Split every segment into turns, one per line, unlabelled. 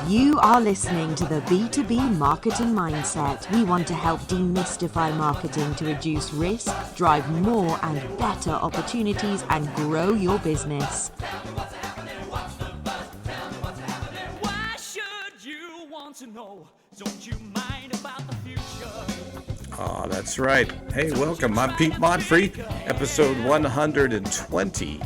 You are listening to the B2B Marketing Mindset. We want to help demystify marketing to reduce risk, drive more and better opportunities, and grow your business.
Why should you want to know? Don't you mind about the future?
Oh, that's right. Hey, welcome. I'm Pete Monfre, episode 120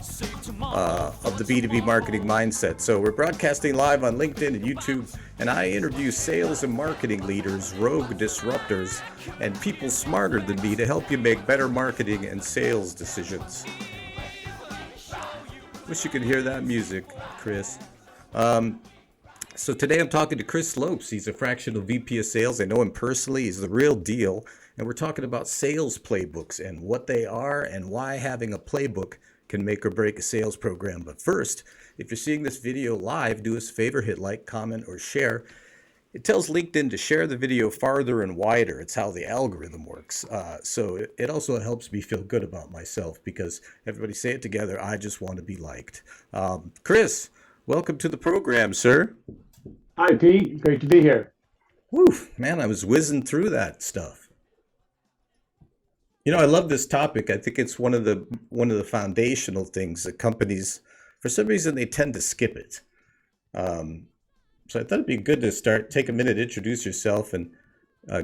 of the B2B Marketing Mindset. So we're broadcasting live on LinkedIn and YouTube, and I interview sales and marketing leaders, rogue disruptors, and people smarter than me to help you make better marketing and sales decisions. Wish you could hear that music, Chris. So today I'm talking to Chris Lopes. He's a fractional VP of sales. I know him personally. He's the real deal. And we're talking about sales playbooks and what they are and why having a playbook can make or break a sales program. But first, if you're seeing this video live, do us a favor, hit like, comment, or share. It tells LinkedIn to share the video farther and wider. It's how the algorithm works. So it also helps me feel good about myself because everybody say it together, I just want to be liked. Chris, welcome to the program, sir.
Hi, Pete. Great to be here.
Whew, man, I was whizzing through that stuff. You know, I love this topic. I think it's one of the foundational things that companies, for some reason, they tend to skip it. So I thought it'd be good to take a minute, introduce yourself, and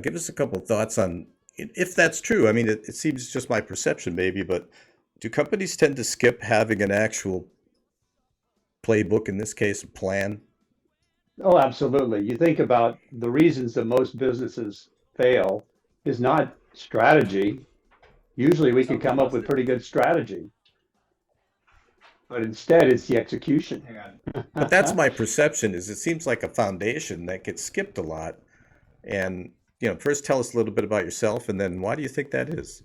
give us a couple thoughts on if that's true. I mean, it seems just my perception, maybe, but do companies tend to skip having an actual playbook, in this case, a plan?
Oh, absolutely. You think about the reasons that most businesses fail is not strategy. Usually we can come up with pretty good strategy, but instead it's the execution.
But that's my perception. Is it seems like a foundation that gets skipped a lot. And first tell us a little bit about yourself, and then why do you think that is?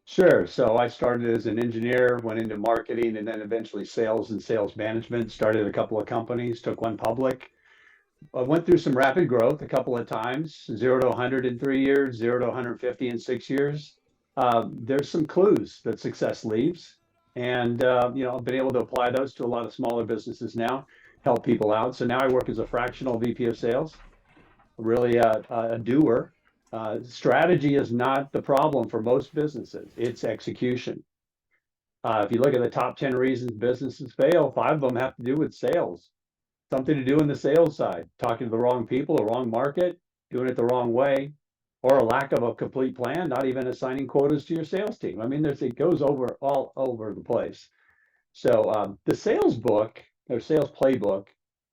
Sure. So I started as an engineer, went into marketing, and then eventually sales and sales management. Started a couple of companies, took one public. I went through some rapid growth a couple of times, 0 to 100 in 3 years, 0 to 150 in 6 years. There's some clues that success leaves. And, I've been able to apply those to a lot of smaller businesses now, help people out. So now I work as a fractional VP of sales, really a doer. Strategy is not the problem for most businesses. It's execution. If you look at the top 10 reasons businesses fail, 5 of them have to do with sales. Something to do in the sales side, talking to the wrong people, the wrong market, doing it the wrong way, or a lack of a complete plan, not even assigning quotas to your sales team. I mean, it goes all over the place. So the sales book or sales playbook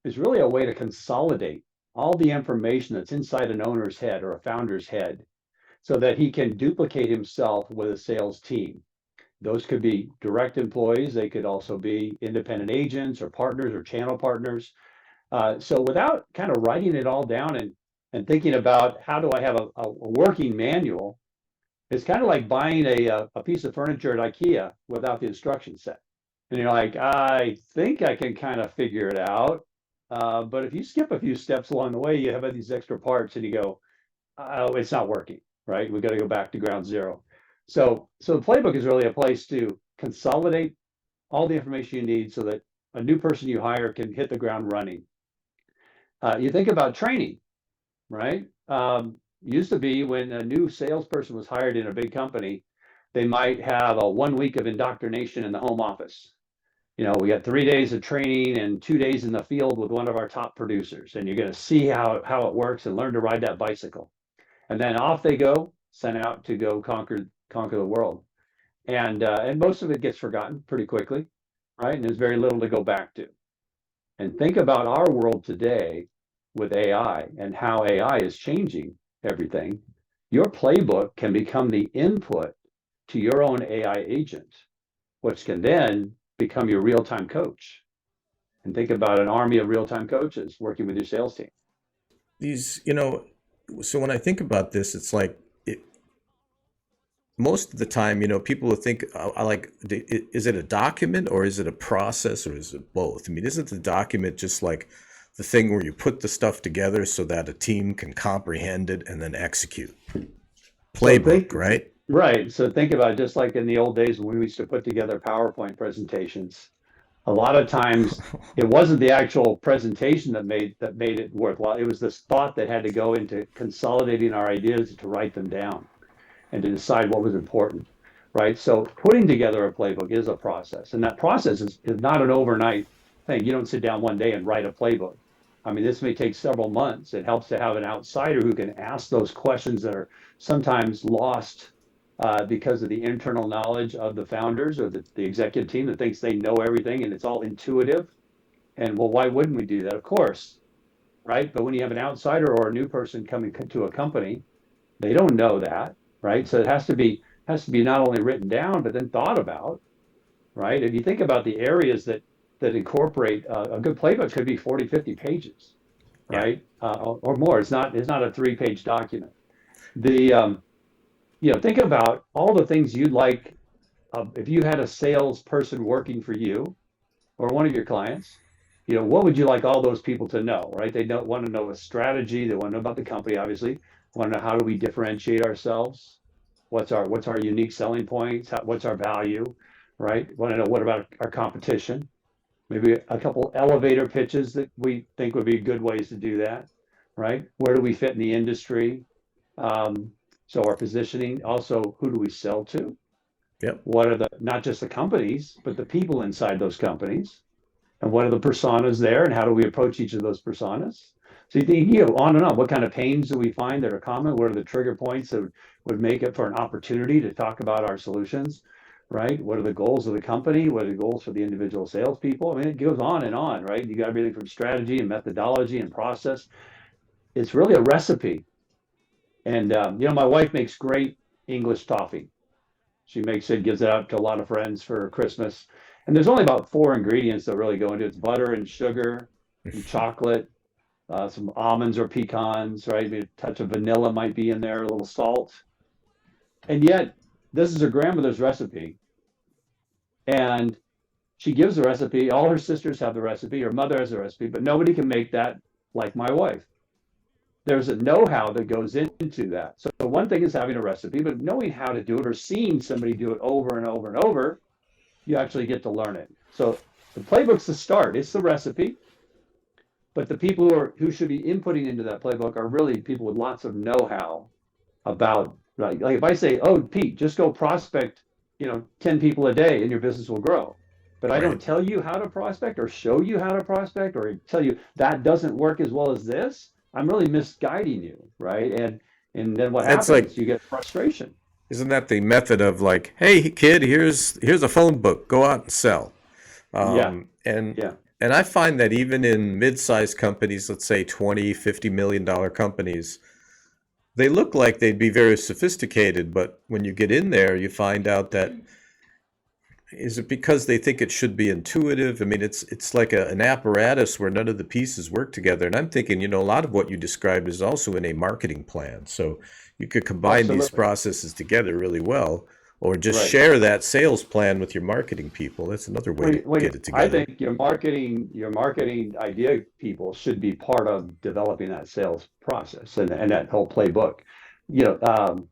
is really a way to consolidate all the information that's inside an owner's head or a founder's head so that he can duplicate himself with a sales team. Those could be direct employees. They could also be independent agents or partners or channel partners. So without kind of writing it all down and thinking about how do I have a working manual, it's kind of like buying a piece of furniture at IKEA without the instruction set. And you're like, I think I can kind of figure it out. But if you skip a few steps along the way, you have these extra parts and you go, oh, it's not working, right? We got to go back to ground zero. So the playbook is really a place to consolidate all the information you need so that a new person you hire can hit the ground running. You think about training, right? Used to be when a new salesperson was hired in a big company, they might have a 1 week of indoctrination in the home office. We got 3 days of training and 2 days in the field with one of our top producers, and you're going to see how it works and learn to ride that bicycle. And then off they go, sent out to go conquer the world. And most of it gets forgotten pretty quickly, right? And there's very little to go back to. And think about our world today with AI and how AI is changing everything. Your playbook can become the input to your own AI agent, which can then become your real-time coach. And think about an army of real-time coaches working with your sales team.
So when I think about this, it's like most of the time, people will think, is it a document or is it a process or is it both? I mean, isn't the document just like the thing where you put the stuff together so that a team can comprehend it and then execute? Playbook, right?
Right. So think about it, just like in the old days when we used to put together PowerPoint presentations. A lot of times it wasn't the actual presentation that made it worthwhile. It was this thought that had to go into consolidating our ideas to write them down and to decide what was important, right? So putting together a playbook is a process, and that process is not an overnight thing. You don't sit down one day and write a playbook. I mean, this may take several months. It helps to have an outsider who can ask those questions that are sometimes lost because of the internal knowledge of the founders or the executive team that thinks they know everything and it's all intuitive. And well, why wouldn't we do that? Of course, right? But when you have an outsider or a new person coming to a company, they don't know that, right? So it has to be not only written down but then thought about, right? If you think about the areas that incorporate a good playbook could be 40, 50 pages,
Yeah.
right? Or more. It's not a 3-page document. The think about all the things you'd like if you had a salesperson working for you or one of your clients. What would you like all those people to know, right? They don't want to know a strategy. They want to know about the company, obviously. Want to know how do we differentiate ourselves? What's our unique selling points? What's our value, right? Want to know what about our competition? Maybe a couple elevator pitches that we think would be good ways to do that, right? Where do we fit in the industry? So our positioning, also, who do we sell to?
Yep.
What are not just the companies, but the people inside those companies? And what are the personas there? And how do we approach each of those personas? So you think, on and on. What kind of pains do we find that are common? What are the trigger points that would make it for an opportunity to talk about our solutions, right? What are the goals of the company? What are the goals for the individual salespeople? I mean, it goes on, right? You got everything from strategy and methodology and process. It's really a recipe. And my wife makes great English toffee. She makes it, gives it out to a lot of friends for Christmas. And there's only about 4 ingredients that really go into it. It's butter and sugar and chocolate, some almonds or pecans, right? Maybe a touch of vanilla might be in there, a little salt. And yet, this is her grandmother's recipe. And she gives the recipe. All her sisters have the recipe. Her mother has the recipe, but nobody can make that like my wife. There's a know-how that goes into that. So one thing is having a recipe, but knowing how to do it or seeing somebody do it over and over and over, you actually get to learn it. So the playbook's the start. It's the recipe, but the people who should be inputting into that playbook are really people with lots of know-how about, right? Like if I say, oh, Pete, just go prospect, 10 people a day and your business will grow. But I don't tell you how to prospect or show you how to prospect or tell you that doesn't work as well as this. I'm really misguiding you, right? And then what
That's
happens?
like,
You get frustration.
isn't that the method of like, hey kid, here's a phone book, go out and sell.
Yeah,
And
yeah,
and I find that even in mid-sized companies, let's say 20, $50 million companies, they look like they'd be very sophisticated, but when you get in there, you find out that is it because they think it should be intuitive? I mean, it's like an apparatus where none of the pieces work together. And I'm thinking, a lot of what you described is also in a marketing plan. So you could combine these
absolutely.
processes together really well, or just
Right.
share that sales plan with your marketing people. That's another way to
Well,
get it
I
together.
think your marketing idea people should be part of developing that sales process and that whole playbook. You know, um,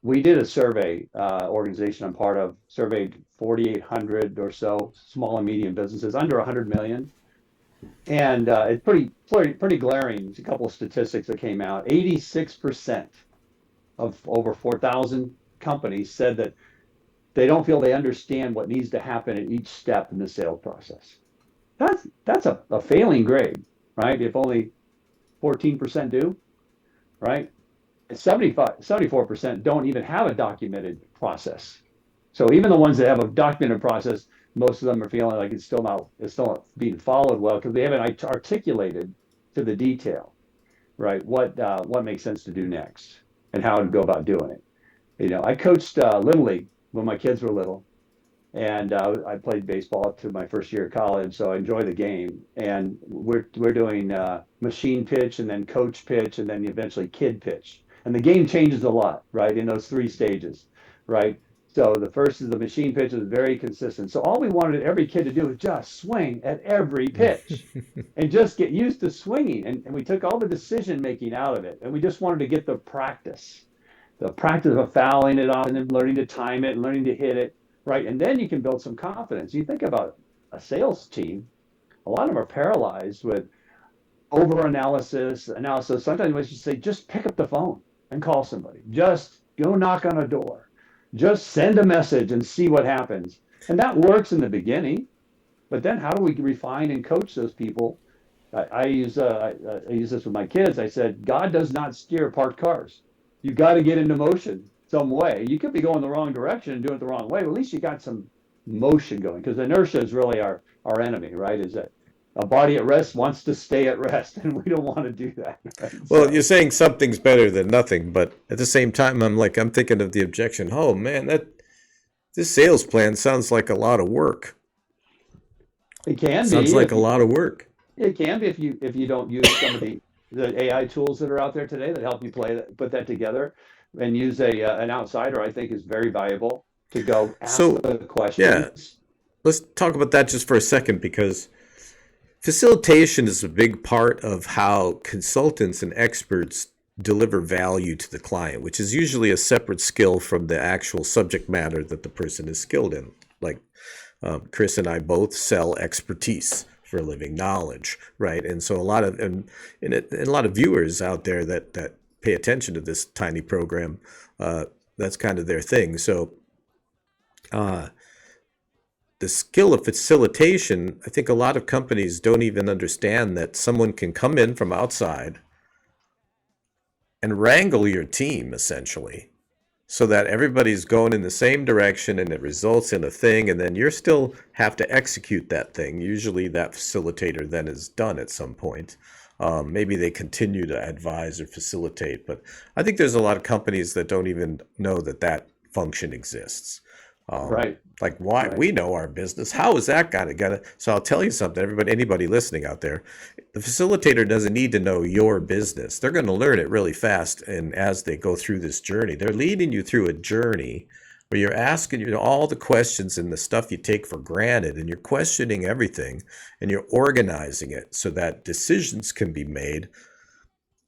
we did a survey, organization I'm part of, surveyed 4,800 or so small and medium businesses under 100 million. And it's pretty glaring. There's a couple of statistics that came out. 86% of over 4,000 companies said that they don't feel they understand what needs to happen at each step in the sales process. That's a failing grade, right? If only 14% do, right? 74% don't even have a documented process. So even the ones that have a documented process, most of them are feeling like it's still not being followed well because they haven't articulated to the detail, right? What makes sense to do next and how to go about doing it. I coached Little League when my kids were little, and I played baseball up to my first year of college, so I enjoy the game. And we're doing machine pitch, and then coach pitch, and then eventually kid pitch. And the game changes a lot, right, in those 3 stages, right? So the first is the machine pitch is very consistent. So all we wanted every kid to do was just swing at every pitch and just get used to swinging. And we took all the decision making out of it, and we just wanted to get the practice of fouling it off and then learning to time it and learning to hit it, right? And then you can build some confidence. You think about a sales team, a lot of them are paralyzed with over analysis. Sometimes we just say, just pick up the phone and call somebody. Just go knock on a door. Just send a message and see what happens. And that works in the beginning, but then how do we refine and coach those people? I use this with my kids. I said, God does not steer parked cars. You got to get into motion some way. You could be going the wrong direction and doing it the wrong way. Well, at least you got some motion going, because inertia is really our enemy, right? Is that a body at rest wants to stay at rest, and we don't want to do that. Right?
Well, you're saying something's better than nothing, but at the same time, I'm thinking of the objection. Oh man, this sales plan sounds like a lot of work.
It can
Sounds
be
like a lot of work.
It can be if you don't use some of the AI tools that are out there today that help you put that together, and use an outsider. I think is very valuable to go ask
So,
the
yeah,
questions.
let's talk about that just for a second, because facilitation is a big part of how consultants and experts deliver value to the client, which is usually a separate skill from the actual subject matter that the person is skilled in. Like Chris and I both sell expertise for a living, knowledge, right? And so a lot of a lot of viewers out there that pay attention to this tiny program, that's kind of their thing. So the skill of facilitation, I think a lot of companies don't even understand that someone can come in from outside and wrangle your team essentially, so that everybody's going in the same direction and it results in a thing, and then you still have to execute that thing. Usually that facilitator then is done at some point. Maybe they continue to advise or facilitate, but I think there's a lot of companies that don't even know that function exists.
Right.
Like, why?
Right.
We know our business. How is that gonna? So I'll tell you something, anybody listening out there, the facilitator doesn't need to know your business. They're going to learn it really fast, and as they go through this journey, they're leading you through a journey where you're asking all the questions and the stuff you take for granted, and you're questioning everything, and you're organizing it so that decisions can be made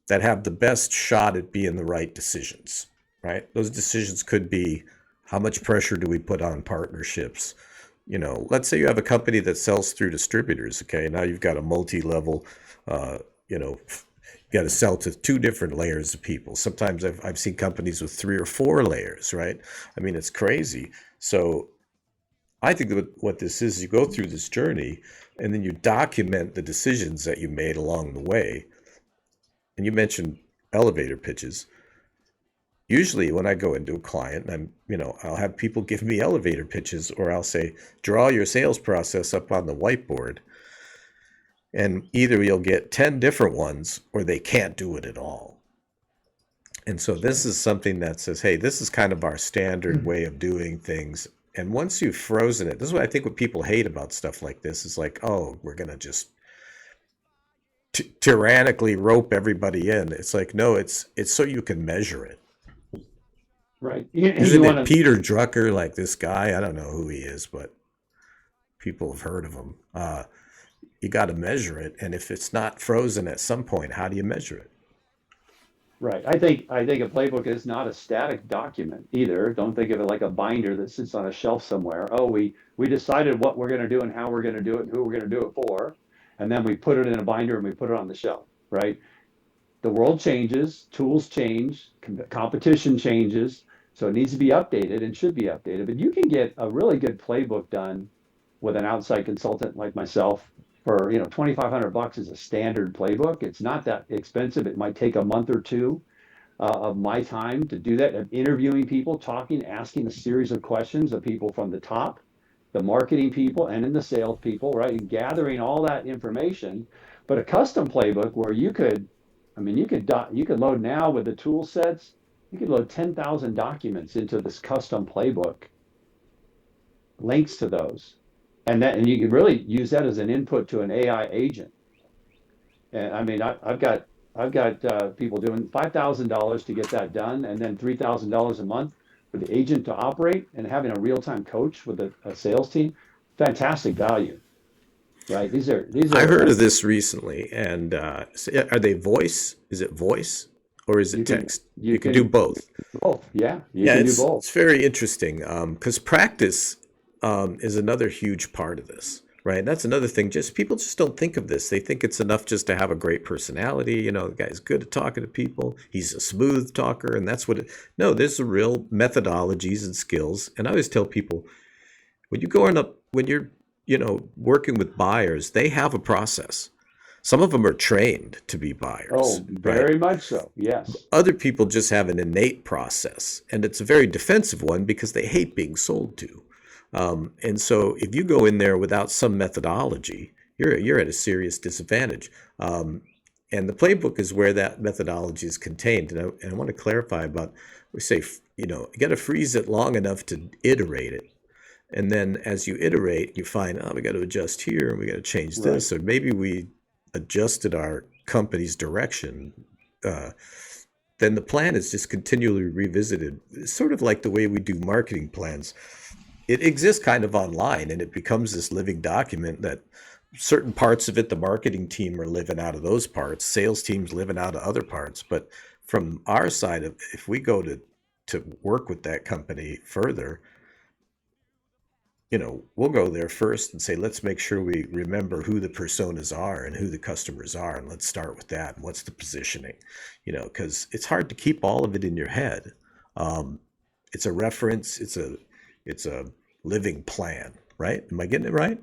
that have the best shot at being the right decisions. Right? Those decisions could be, how much pressure do we put on partnerships? Let's say you have a company that sells through distributors. Okay, now you've got a multi-level, you got to sell to 2 different layers of people. Sometimes I've seen companies with 3 or 4 layers, right? I mean, it's crazy. So I think that what this is, you go through this journey and then you document the decisions that you made along the way. And you mentioned elevator pitches. Usually when I go into a client, I'll have people give me elevator pitches, or I'll say, draw your sales process up on the whiteboard. And either you'll get 10 different ones or they can't do it at all. And so this is something that says, hey, this is kind of our standard way of doing things. And once you've frozen it, this is what I think what people hate about stuff like this is like, oh, we're going to just tyrannically rope everybody in. It's like, no, it's so you can measure it.
Right.
Isn't it Peter Drucker, like this guy? I don't know who he is, but people have heard of him. You got to measure it, and if it's not frozen at some point, how do you measure it?
Right. I think a playbook is not a static document either. Don't think of it like a binder that sits on a shelf somewhere. Oh, we decided what we're going to do and how we're going to do it and who we're going to do it for, and then we put it in a binder and we put it on the shelf. Right. The world changes, tools change, competition changes, so it needs to be updated and should be updated. But you can get a really good playbook done with an outside consultant like myself for $2,500 is a standard playbook. It's not that expensive. It might take a month or 2 of my time to do that, of interviewing people, talking, asking a series of questions of people from the top, the marketing people, and then the sales people, right, and gathering all that information. But a custom playbook where you could load now with the tool sets, you could load 10,000 documents into this custom playbook, links to those, and you can really use that as an input to an AI agent. And I mean, I've got people doing $5,000 to get that done, and then $3,000 a month for the agent to operate, and having a real-time coach with a sales team. Fantastic value. Right. These are.
I heard of this recently, and are they voice? Is it voice or is it text? You can do both.
Both, yeah. You can do both.
It's very interesting because practice is another huge part of this, right? That's another thing. Just people just don't think of this. They think it's enough just to have a great personality. You know, the guy's good at talking to people. He's a smooth talker, and that's what it. No, there's a real methodologies and skills. And I always tell people when you go on up when you're working with buyers, they have a process. Some of them are trained to be buyers.
Oh,
right?
very much so. Yes.
Other people just have an innate process, and it's a very defensive one because they hate being sold to. And so if you go in there without some methodology, you're at a serious disadvantage. And the playbook is where that methodology is contained. And I want to clarify about, we say, you got to freeze it long enough to iterate it. And then as you iterate, you find, we got to adjust here, we got to change this, or maybe we adjusted our company's direction. Then the plan is just continually revisited. It's sort of like the way we do marketing plans. It exists kind of online, and it becomes this living document that certain parts of it, the marketing team are living out of those parts, sales teams living out of other parts. But from our side, if we go to work with that company further, we'll go there first and say, let's make sure we remember who the personas are and who the customers are. And let's start with that. And what's the positioning, because it's hard to keep all of it in your head. It's a reference. It's a living plan, right? Am I getting it right?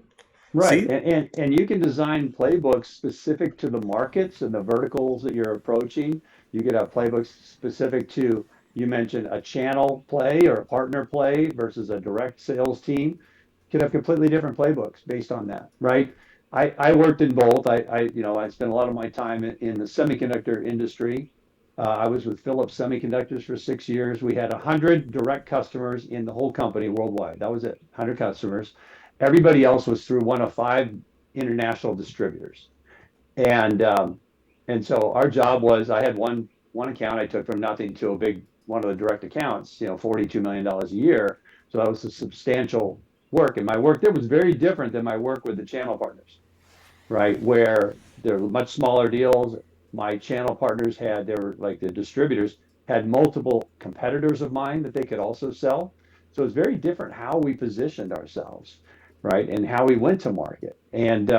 Right.
See?
And you can design playbooks specific to the markets and the verticals that you're approaching. You could have playbooks specific to, you mentioned a channel play or a partner play versus a direct sales team. You could have completely different playbooks based on that, right? I worked in both. I spent a lot of my time in the semiconductor industry. I was with Philips Semiconductors for 6 years. We had 100 direct customers in the whole company worldwide. That was it, 100 customers. Everybody else was through one of 5 international distributors. And so our job was, I had one account I took from nothing to a big one of the direct accounts, $42 million a year. So that was a substantial work. And my work there was very different than my work with the channel partners, right? Where they're much smaller deals. My channel partners they were like the distributors, had multiple competitors of mine that they could also sell. So it's very different how we positioned ourselves, right? And how we went to market. And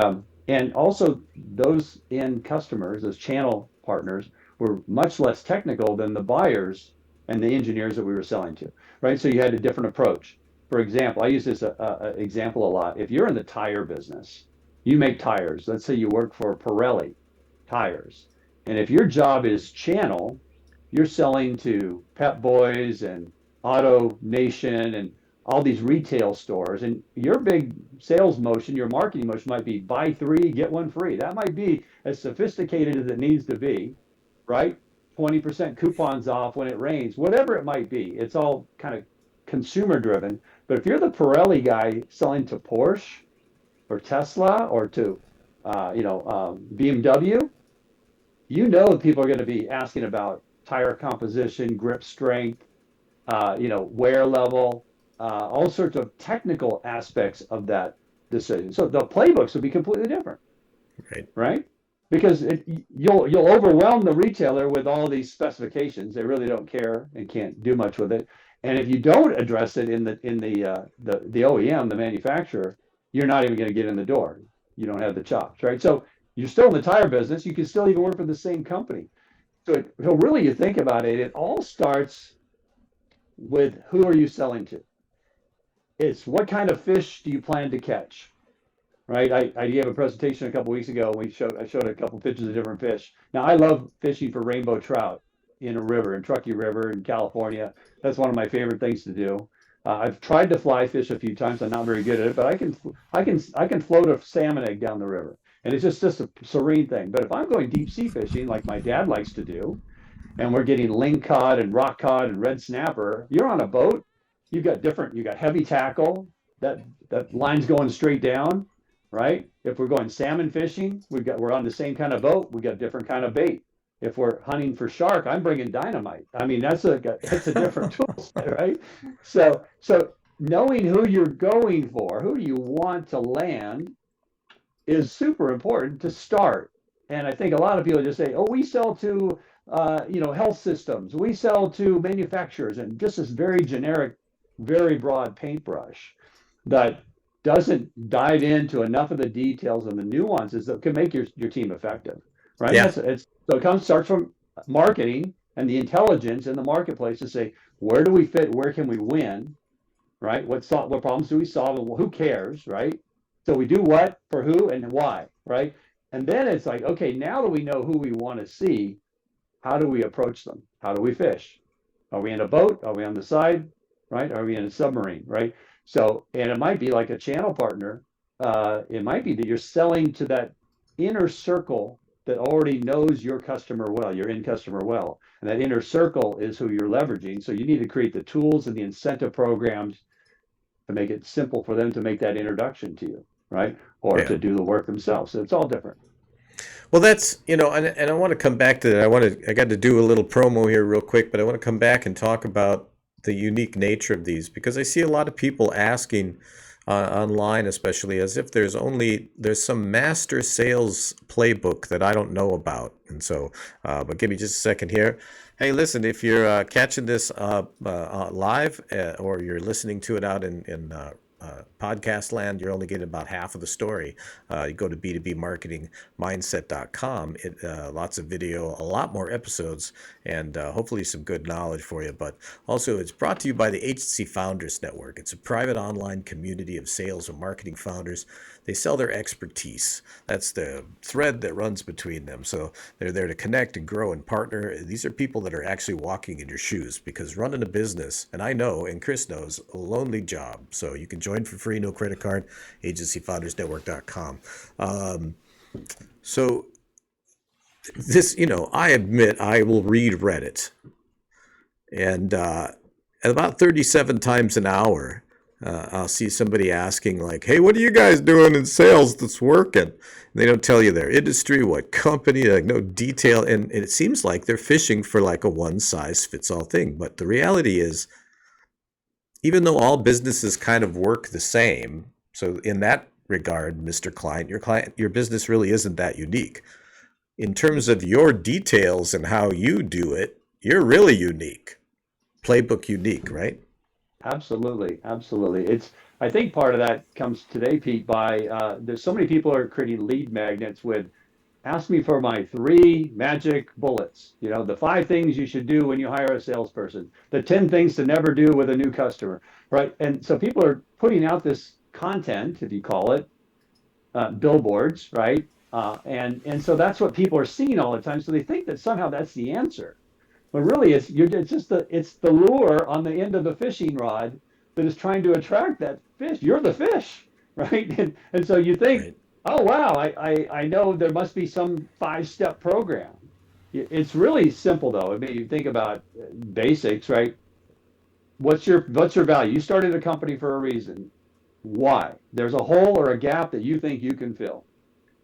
also those end customers, those channel partners, were much less technical than the buyers and the engineers that we were selling to, right? So you had a different approach. For example, I use this example a lot. If you're in the tire business, you make tires. Let's say you work for Pirelli tires. And if your job is channel, you're selling to Pep Boys and Auto Nation and all these retail stores. And your big sales motion, your marketing motion might be buy 3, get 1 free. That might be as sophisticated as it needs to be, right? 20% coupons off when it rains, whatever it might be. It's all kind of consumer driven. But if you're the Pirelli guy selling to Porsche or Tesla or to BMW, people are going to be asking about tire composition, grip strength, wear level, all sorts of technical aspects of that decision. So the playbooks will be completely different, right? Because you'll overwhelm the retailer with all these specifications. They really don't care and can't do much with it. And if you don't address it in the OEM, the manufacturer, you're not even going to get in the door. You don't have the chops, right? So you're still in the tire business. You can still even work for the same company. So really, you think about it, it all starts with who are you selling to? It's what kind of fish do you plan to catch, right? I gave a presentation a couple weeks ago. I showed a couple pictures of different fish. Now, I love fishing for rainbow trout in a river, in Truckee River in California. That's one of my favorite things to do. I've tried to fly fish a few times. I'm not very good at it, but I can float a salmon egg down the river. And it's just a serene thing. But if I'm going deep sea fishing, like my dad likes to do, and we're getting lingcod and rock cod and red snapper, you're on a boat. You got heavy tackle. That line's going straight down, right? If we're going salmon fishing, we're on the same kind of boat. We got a different kind of bait. If we're hunting for shark, I'm bringing dynamite. I mean, that's a different tool set, right? So knowing who you're going for, who do you want to land, is super important to start. And I think a lot of people just say, "Oh, we sell to health systems, we sell to manufacturers," and just this very generic, very broad paintbrush that doesn't dive into enough of the details and the nuances that can make your team effective, right?
Yeah.
So it starts from marketing and the intelligence in the marketplace to say, where do we fit? Where can we win? Right? What problems do we solve? And who cares? Right? So we do what for who and why, right? And then it's like, okay, now that we know who we want to see, how do we approach them? How do we fish? Are we in a boat? Are we on the side? Right? Are we in a submarine? Right? So, and it might be like a channel partner. It might be that you're selling to that inner circle that already knows your customer well, your end customer well. And that inner circle is who you're leveraging. So you need to create the tools and the incentive programs to make it simple for them to make that introduction to you, right? Or
Yeah.
to do the work themselves. So it's all different.
Well, that's, and I want to come back to that. I got to do a little promo here real quick, but I want to come back and talk about the unique nature of these, because I see a lot of people asking online, especially, as if there's some master sales playbook that I don't know about. And so, but give me just a second here. Hey, listen, if you're catching this live or you're listening to it out in podcast land, you're only getting about half of the story. You go to b2bmarketingmindset.com. Lots of video, a lot more episodes, and hopefully some good knowledge for you. But also, it's brought to you by the Agency Founders Network. It's a private online community of sales and marketing founders. They sell their expertise. That's the thread that runs between them. So they're there to connect and grow and partner. These are people that are actually walking in your shoes, because running a business, and I know, and Chris knows, a lonely job. So you can join for free, no credit card, agencyfoundersnetwork.com. So this, I admit I will read Reddit, and about 37 times an hour, I'll see somebody asking like, hey, what are you guys doing in sales that's working? And they don't tell you their industry, what company, like no detail. And it seems like they're fishing for like a one size fits all thing. But the reality is, even though all businesses kind of work the same, so in that regard, Mr. Client, your business really isn't that unique. In terms of your details and how you do it, you're really unique. Playbook unique, right?
Absolutely, absolutely. I think part of that comes today, Pete, by there's so many people are creating lead magnets with, ask me for my 3 magic bullets. The 5 things you should do when you hire a salesperson, the 10 things to never do with a new customer, right? And so people are putting out this content, if you call it, billboards, right? And so that's what people are seeing all the time. So they think that somehow that's the answer. But really, it's just the lure on the end of the fishing rod that is trying to attract that fish. You're the fish, right? And so you think,
Right.
oh wow, I know there must be some 5-step program. It's really simple though. I mean, you think about basics, right? What's your value? You started a company for a reason. Why? There's a hole or a gap that you think you can fill,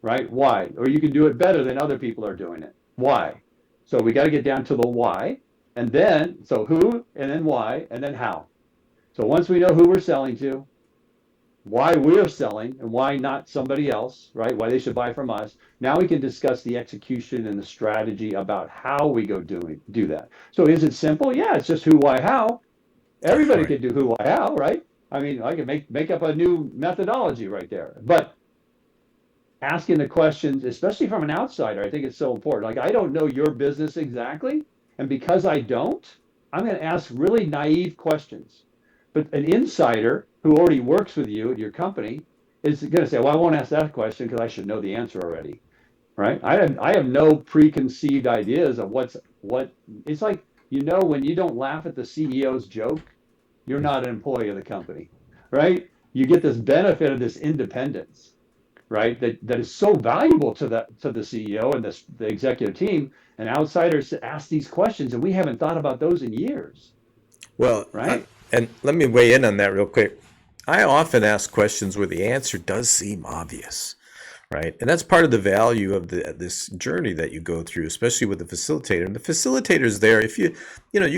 right? Why? Or you can do it better than other people are doing it. Why? So we got to get down to the why, and then, so who, and then why, and then how. So once we know who we're selling to, why we're selling, and why not somebody else, right? Why they should buy from us. Now we can discuss the execution and the strategy about how we go do that. So is it simple? Yeah, it's just who, why, how. Everybody
Right.
could do who, why, how, right? I mean, I can make up a new methodology right there. But asking the questions, especially from an outsider, I think it's so important. Like, I don't know your business exactly. And because I don't, I'm going to ask really naive questions. But an insider who already works with you at your company is going to say, well, I won't ask that question because I should know the answer already. Right? I have no preconceived ideas of what it's like, when you don't laugh at the CEO's joke, you're not an employee of the company, right? You get this benefit of this independence, right? That is so valuable to the CEO and the executive team. And outsiders ask these questions, and we haven't thought about those in years,
Well,
right?
and let me weigh in on that real quick. I often ask questions where the answer does seem obvious, right? And that's part of the value of this journey that you go through, especially with the facilitator. And the facilitator's there if you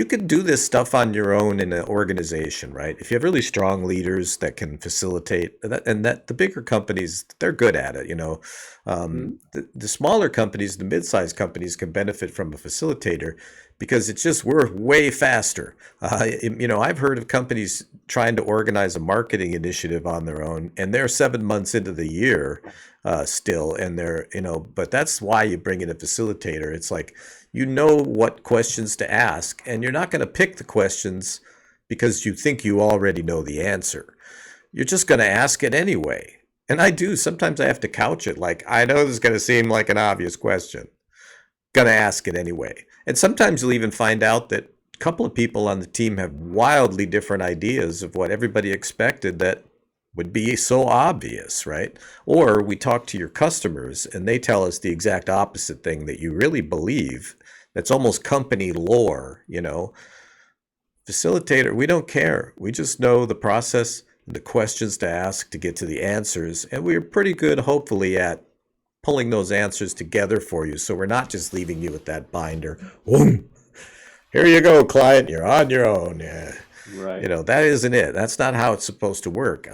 can do this stuff on your own in an organization, right? If you have really strong leaders that can facilitate, and that the bigger companies, they're good at it, the smaller companies, the mid-sized companies can benefit from a facilitator because we're way faster. I've heard of companies trying to organize a marketing initiative on their own, and they're 7 months into the year still, and but that's why you bring in a facilitator. It's like, what questions to ask, and you're not going to pick the questions because you think you already know the answer. You're just going to ask it anyway. And sometimes I have to couch it like, I know this is going to seem like an obvious question. Going to ask it anyway. And sometimes you'll even find out that a couple of people on the team have wildly different ideas of what everybody expected that would be so obvious, right? Or we talk to your customers and they tell us the exact opposite thing that you really believe. That's almost company lore, Facilitator, we don't care. We just know the process and the questions to ask to get to the answers. And we're pretty good, hopefully, at pulling those answers together for you. So we're not just leaving you with that binder. Boom. Here you go, client. You're on your own. Yeah.
Right.
That isn't it. That's not how it's supposed to work.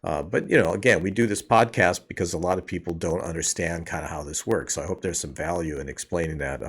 But again, we do this podcast because a lot of people don't understand kind of how this works. So I hope there's some value in explaining that.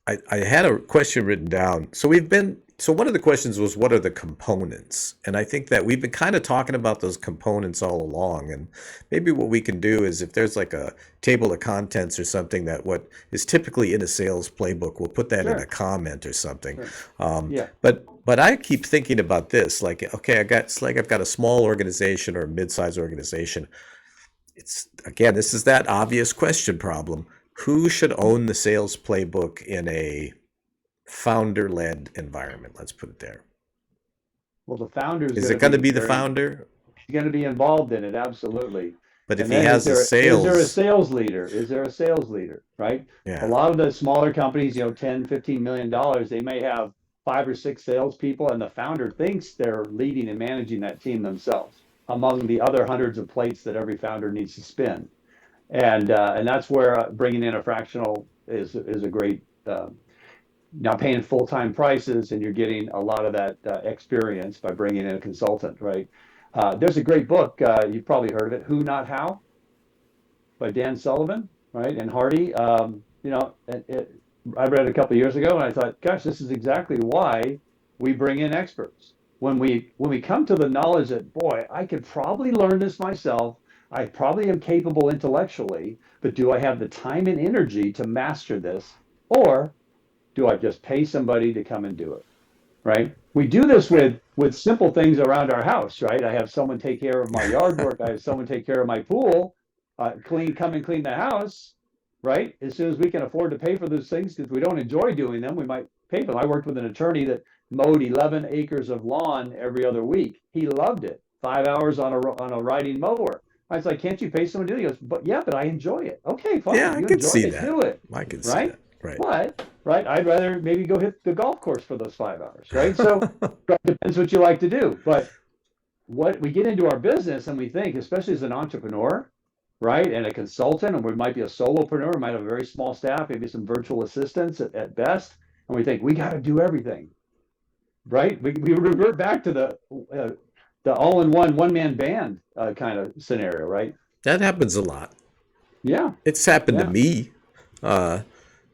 I had a question written down. So one of the questions was, what are the components? And I think that we've been kind of talking about those components all along. And maybe what we can do is, if there's like a table of contents or something that what is typically in a sales playbook, we'll put that in a comment or something.
Yeah.
But I keep thinking about this, like, okay, I've got a small organization or a mid-sized organization. This is that obvious question problem. Who should own the sales playbook in a founder-led environment? Let's put it there.
Well, the founders.
Is it going to be the founder?
He's going to be involved in it, absolutely.
But if he has a sales...
Is there a sales leader? Is there a sales leader, right?
Yeah.
A lot of the smaller companies, $10, $15 million, they may have 5 or 6 salespeople, and the founder thinks they're leading and managing that team themselves among the other hundreds of plates that every founder needs to spin. And that's where bringing in a fractional is a great... Now paying full-time prices, and you're getting a lot of that experience by bringing in a consultant, right? There's a great book, you've probably heard of it, Who Not How, by Dan Sullivan, right? And Hardy. I read it a couple of years ago, and I thought, gosh, this is exactly why we bring in experts. When we come to the knowledge that, boy, I could probably learn this myself, I probably am capable intellectually, but do I have the time and energy to master this? Or do I just pay somebody to come and do it, right? We do this with simple things around our house, right? I have someone take care of my yard work. I have someone take care of my pool, come and clean the house, right? As soon as we can afford to pay for those things, because we don't enjoy doing them, we might pay for them. I worked with an attorney that mowed 11 acres of lawn every other week. He loved it. 5 hours on a riding mower. I was like, can't you pay someone to do it? He goes, but I enjoy it. Okay, fine.
Yeah, I can see that.
Do it.
I can see
right?
that. Right.
But, right, I'd rather maybe go hit the golf course for those 5 hours, right? So it depends what you like to do. But what we get into our business and we think, especially as an entrepreneur, right, and a consultant, and we might be a solopreneur, might have a very small staff, maybe some virtual assistants at best, and we think we got to do everything, right? We revert back to the all-in-one, one-man band kind of scenario, right?
That happens a lot.
Yeah.
It's happened to me.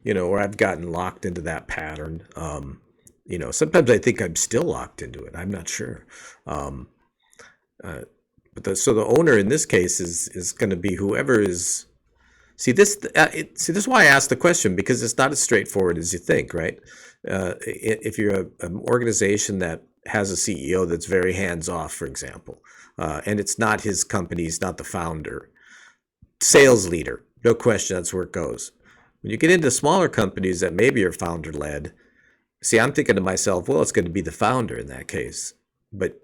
Where I've gotten locked into that pattern. Sometimes I think I'm still locked into it. I'm not sure. So the owner in this case is going to be whoever is. This is why I asked the question, because it's not as straightforward as you think, right? If you're an organization that has a CEO that's very hands-off, for example, and it's not his company, he's not the founder, sales leader, no question, that's where it goes. When you get into smaller companies that maybe are founder-led, I'm thinking to myself, well, it's going to be the founder in that case. But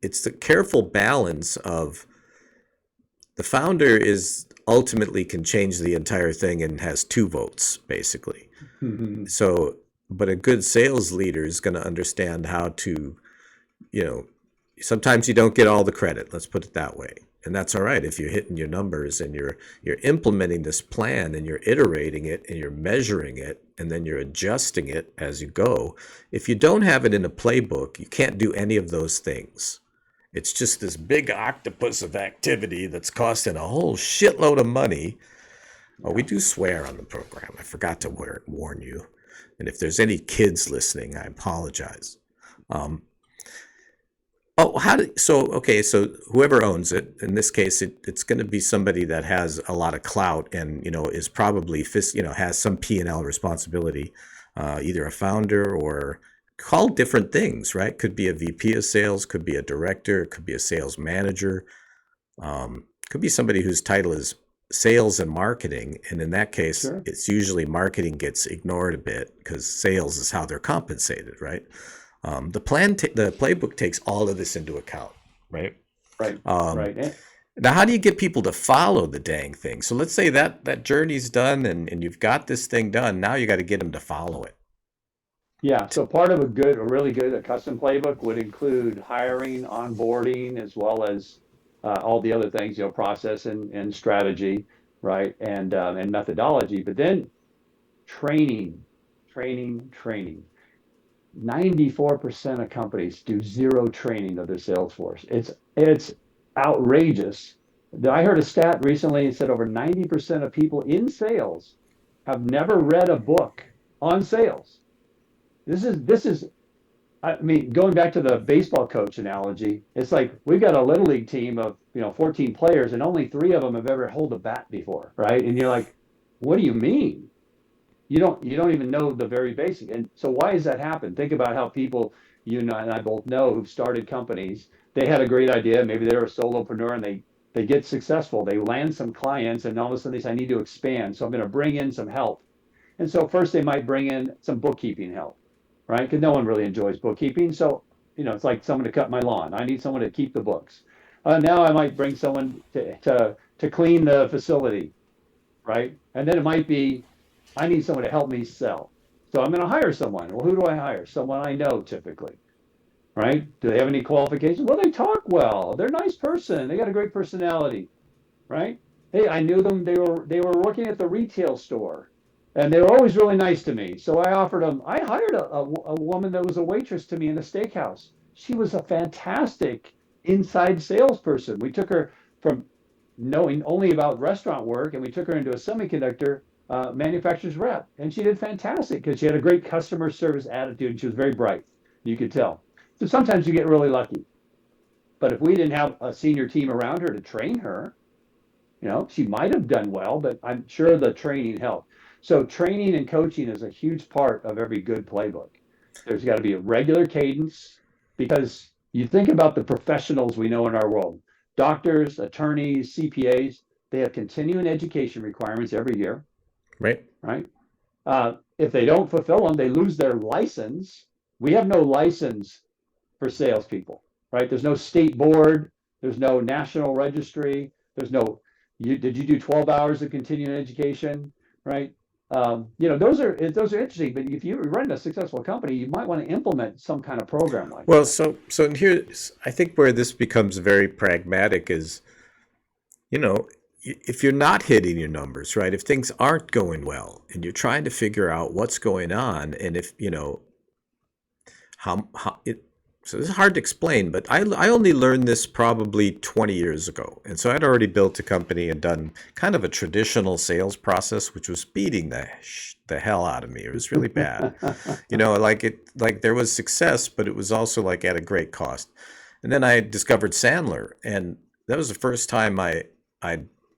it's the careful balance of the founder is ultimately can change the entire thing and has 2 votes, basically.
Mm-hmm.
So, but a good sales leader is going to understand how to, sometimes you don't get all the credit, let's put it that way. And that's all right if you're hitting your numbers and you're implementing this plan and you're iterating it and you're measuring it and then you're adjusting it as you go. If you don't have it in a playbook, you can't do any of those things. It's just this big octopus of activity that's costing a whole shitload of money. Oh, we do swear on the program. I forgot to warn you. And if there's any kids listening, I apologize. So whoever owns it, in this case, it's going to be somebody that has a lot of clout and, is probably, has some P&L responsibility, either a founder or called different things, right? Could be a VP of sales, could be a director, could be a sales manager, could be somebody whose title is sales and marketing. And in that case,
Sure.
It's usually marketing gets ignored a bit because sales is how they're compensated, right? The playbook takes all of this into account, right?
Right. Right.
Now, how do you get people to follow the dang thing? So let's say that journey's done and you've got this thing done. Now you got to get them to follow it.
Yeah. So part of a really good custom playbook would include hiring, onboarding, as well as all the other things, process and strategy, right, and methodology. But then training. 94% of companies do zero training of their sales force. It's outrageous. I heard a stat recently that said over 90% of people in sales have never read a book on sales. This is I mean, going back to the baseball coach analogy, it's like we've got a little league team of 14 players and only 3 of them have ever held a bat before, right? And you're like, what do you mean? You don't even know the very basic. And so why does that happen? Think about how people and I both know who've started companies. They had a great idea. Maybe they're a solopreneur and they get successful. They land some clients and all of a sudden they say, I need to expand. So I'm going to bring in some help. And so first they might bring in some bookkeeping help, right? Because no one really enjoys bookkeeping. So, it's like someone to cut my lawn. I need someone to keep the books. Now I might bring someone to clean the facility, right? And then it might be, I need someone to help me sell. So I'm going to hire someone. Well, who do I hire? Someone I know typically, right? Do they have any qualifications? Well, they talk well. They're a nice person. They got a great personality, right? Hey, I knew them. They were working at the retail store and they were always really nice to me. So I hired a woman that was a waitress to me in a steakhouse. She was a fantastic inside salesperson. We took her from knowing only about restaurant work and we took her into a semiconductor manufacturer's rep, and she did fantastic because she had a great customer service attitude and she was very bright. You could tell. So sometimes you get really lucky, but if we didn't have a senior team around her to train her, she might have done well, but I'm sure the training helped. So training and coaching is a huge part of every good playbook. There's got to be a regular cadence because you think about the professionals we know in our world, doctors, attorneys, CPAs, they have continuing education requirements every year. Right. If they don't fulfill them, they lose their license. We have no license for salespeople, right? There's no state board. There's no national registry. There's no. Did you do 12 hours of continuing education, right? Those are interesting. But if you're running a successful company, you might want to implement some kind of program like that.
Well, so here, I think where this becomes very pragmatic is, if you're not hitting your numbers, right? If things aren't going well and you're trying to figure out what's going on and if, so this is hard to explain, but I only learned this probably 20 years ago. And so I'd already built a company and done kind of a traditional sales process, which was beating the hell out of me. It was really bad. Like there was success, but it was also like at a great cost. And then I discovered Sandler, and that was the first time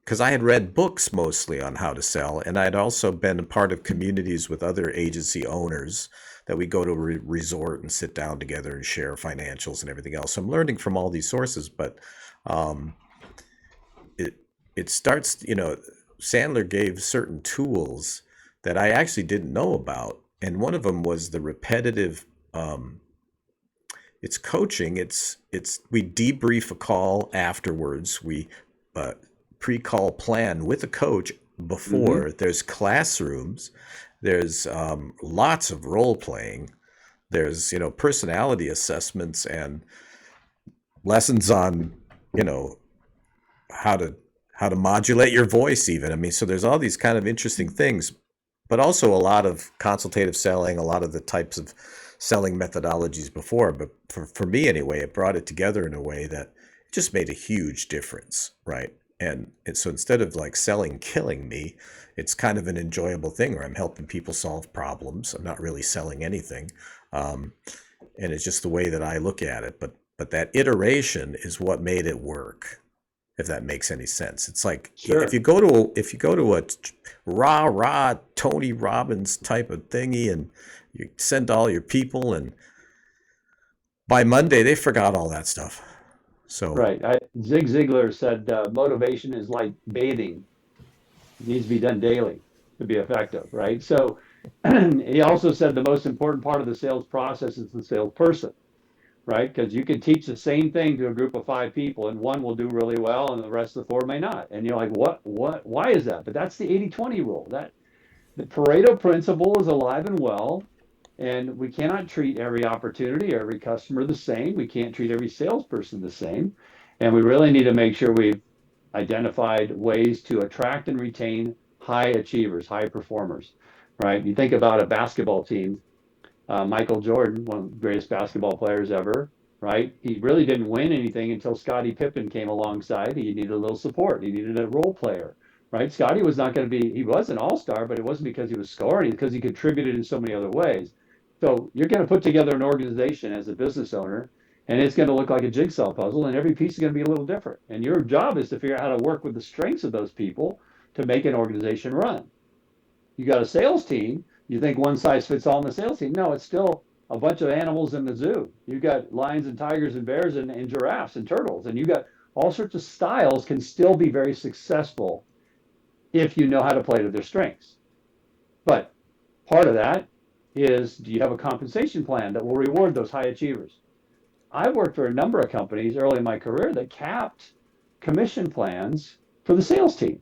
because I had read books mostly on how to sell, and I'd also been a part of communities with other agency owners that we go to a resort and sit down together and share financials and everything else. So I'm learning from all these sources, but it starts, Sandler gave certain tools that I actually didn't know about, and one of them was the repetitive. It's coaching. It's we debrief a call afterwards. We pre-call plan with a coach before. Mm-hmm. There's classrooms. There's lots of role playing. There's personality assessments and lessons on how to modulate your voice even. I mean, so there's all these kind of interesting things, but also a lot of consultative selling, a lot of the types of selling methodologies before. But for me anyway, it brought it together in a way that just made a huge difference, right? And so instead of like selling killing me, it's kind of an enjoyable thing where I'm helping people solve problems. I'm not really selling anything. And it's just the way that I look at it. But that iteration is what made it work, if that makes any sense. It's like
Sure.
if you go to a rah Tony Robbins type of thingy and you send all your people, and by Monday they forgot all that stuff. So
Right. Zig Ziglar said motivation is like bathing. It needs to be done daily to be effective, right? So he also said the most important part of the sales process is the salesperson, right? Because you can teach the same thing to a group of 5 people and one will do really well and the rest of the 4 may not. And you're like, why is that? But that's the 80-20 rule. That the Pareto principle is alive and well. And we cannot treat every opportunity, every customer the same. We can't treat every salesperson the same. And we really need to make sure we've identified ways to attract and retain high achievers, high performers, right? You think about a basketball team, Michael Jordan, one of the greatest basketball players ever, right? He really didn't win anything until Scottie Pippen came alongside. He needed a little support. He needed a role player, right? Scottie was not going to be, he was an all-star, but it wasn't because he was scoring, because he contributed in so many other ways. So you're going to put together an organization as a business owner, and it's going to look like a jigsaw puzzle, and every piece is going to be a little different. And your job is to figure out how to work with the strengths of those people to make an organization run. You got a sales team, you think one size fits all in the sales team. No, it's still a bunch of animals in the zoo. You got lions and tigers and bears and giraffes and turtles, and you got all sorts of styles can still be very successful if you know how to play to their strengths. But part of that is, do you have a compensation plan that will reward those high achievers? I worked for a number of companies early in my career that capped commission plans for the sales team.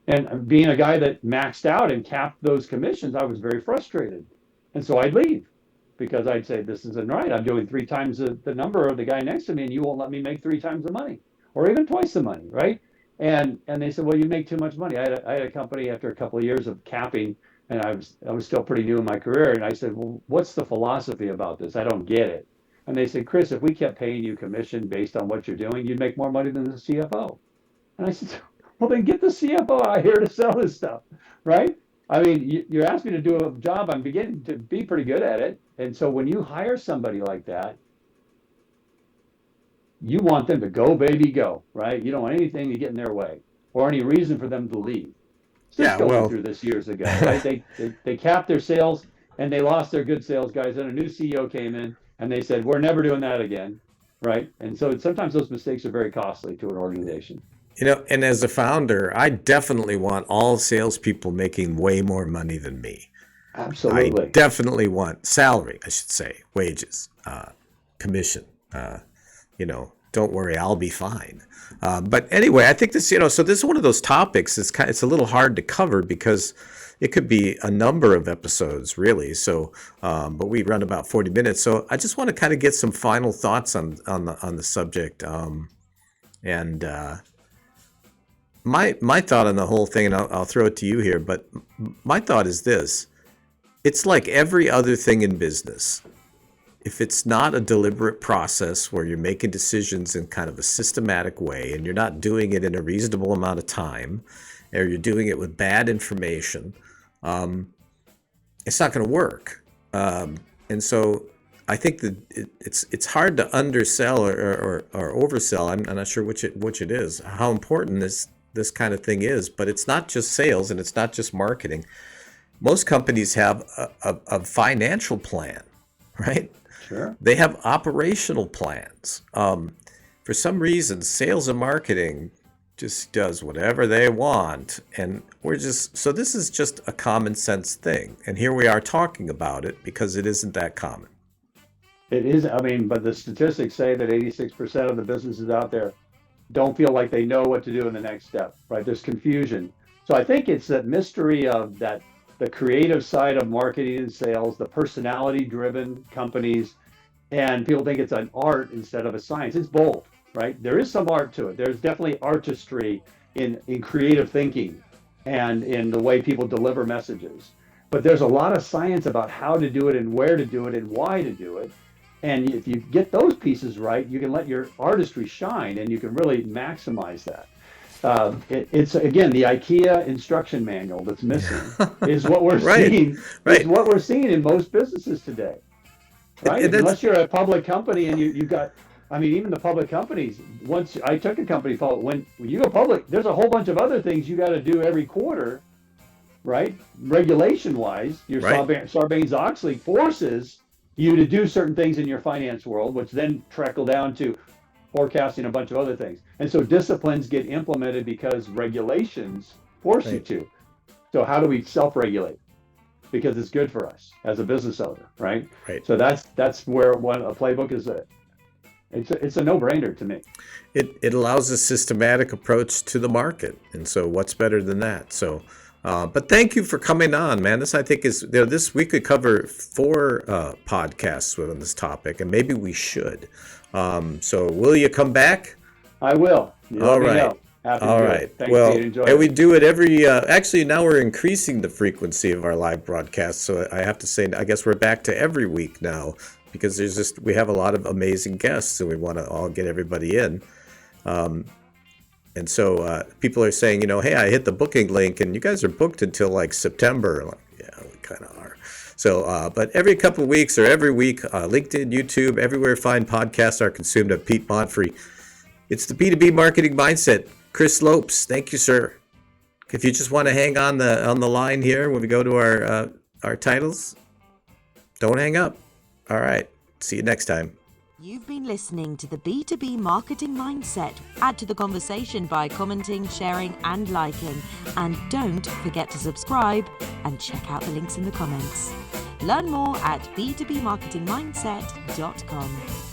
And being a guy that maxed out and capped those commissions, I was very frustrated. And so I'd leave because I'd say, this isn't right. I'm doing 3 times the number of the guy next to me, and you won't let me make 3 times the money or even twice the money, right? And they said, well, you make too much money. I had a company after a couple of years of capping, and I was still pretty new in my career. And I said, well, what's the philosophy about this? I don't get it. And they said, Chris, if we kept paying you commission based on what you're doing, you'd make more money than the CFO. And I said, well, then get the CFO out here to sell this stuff, right? I mean, you're asking me to do a job. I'm beginning to be pretty good at it. And so when you hire somebody like that, you want them to go, baby, go, right? You don't want anything to get in their way or any reason for them to leave. Cisco went through this years ago, right? They capped their sales and they lost their good sales guys. And a new CEO came in and they said, we're never doing that again, right? And so sometimes those mistakes are very costly to an organization.
You know, and as a founder, I definitely want all salespeople making way more money than me.
Absolutely.
I definitely want salary, I should say, wages, commission. Don't worry, I'll be fine. But anyway, I think this, so this is one of those topics. It's a little hard to cover because it could be a number of episodes, really. So, but we run about 40 minutes. So I just want to kind of get some final thoughts on the subject. My thought on the whole thing, and I'll throw it to you here, but my thought is this. It's like every other thing in business. If it's not a deliberate process where you're making decisions in kind of a systematic way and you're not doing it in a reasonable amount of time, or you're doing it with bad information, it's not going to work. And so I think that it's hard to undersell or oversell. I'm not sure which it is, how important this kind of thing is, but it's not just sales and it's not just marketing. Most companies have a financial plan, right?
Sure.
They have operational plans. For some reason, sales and marketing just does whatever they want. And so this is just a common sense thing. And here we are talking about it because it isn't that common.
It is, but the statistics say that 86% of the businesses out there don't feel like they know what to do in the next step, right? There's confusion. So I think it's that mystery of that, the creative side of marketing and sales, the personality driven companies, and people think it's an art instead of a science. It's both. right? There is some art to it. There's definitely artistry in creative thinking and in the way people deliver messages. But there's a lot of science about how to do it and where to do it and why to do it. And if you get those pieces right, you can let your artistry shine and you can really maximize that. It's again the IKEA instruction manual that's missing is what we're seeing. Is what we're seeing in most businesses today, right? Unless you're a public company and you got, I mean, even the public companies. Once I took a company called when you go public, there's a whole bunch of other things you got to do every quarter, right? Regulation wise, your Sarbanes-Oxley forces you to do certain things in your finance world, which then trickle down to forecasting a bunch of other things. And so disciplines get implemented because regulations force you to. So how do we self-regulate? Because it's good for us as a business owner, right? So that's where a playbook is. It's a no-brainer to me.
It allows a systematic approach to the market, and so what's better than that? So, but thank you for coming on, man. This I think is this we could cover 4 podcasts on this topic, and maybe we should. So will you come back?
I will.
All right. All right. Well, and we do it every. Actually, now we're increasing the frequency of our live broadcasts. So I have to say, I guess we're back to every week now because we have a lot of amazing guests, and we want to all get everybody in. And so people are saying, hey, I hit the booking link, and you guys are booked until like September. I'm like, yeah, we kind of are. So, but every couple of weeks or every week, LinkedIn, YouTube, everywhere fine podcasts are consumed at Pete Monfre. It's the B2B marketing mindset. Chris Lopes, thank you, sir. If you just want to hang on the line here when we go to our titles, don't hang up. All right. See you next time.
You've been listening to the B2B Marketing Mindset. Add to the conversation by commenting, sharing, and liking. And don't forget to subscribe and check out the links in the comments. Learn more at b2bmarketingmindset.com.